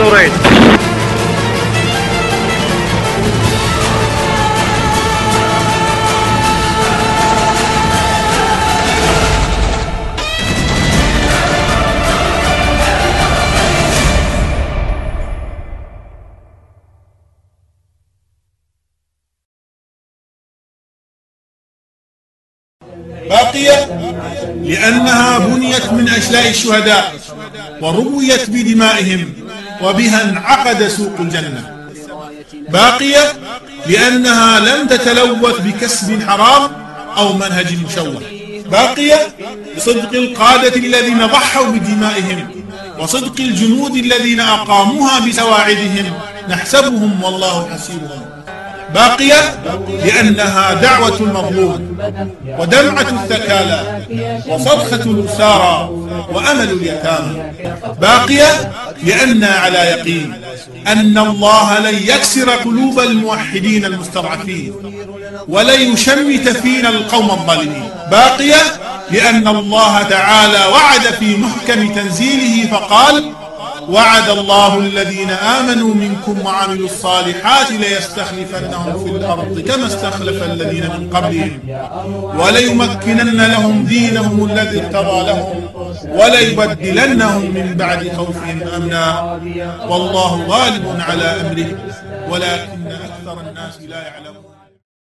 نورين. باقية لأنها بنيت من أجلاء الشهداء ورويت بدمائهم وبها انعقد سوق الجنة. باقية لأنها لم تتلوث بكسب حرام أو منهج مشوه. باقية بصدق القادة الذين ضحوا بدمائهم وصدق الجنود الذين أقاموها بسواعدهم نحسبهم والله حسيبهم. باقية لأنها دعوة المظلوم ودمعة الثكالى وصرخة الأسارى وأمل اليتامى. باقية لأننا على يقين أن الله لن يكسر قلوب الموحدين المستضعفين ولن يشمت فينا القوم الظالمين. باقية لأن الله تعالى وعد في محكم تنزيله فقال: وعد الله الذين آمنوا منكم وعملوا الصالحات ليستخلفنهم في الأرض كما استخلف الذين من قبلهم وليمكنن لهم دينهم الذي ارتضى لهم وليبدلنهم من بعد خوفهم أمنا والله غالب على أمره ولكن أكثر الناس لا يعلمون.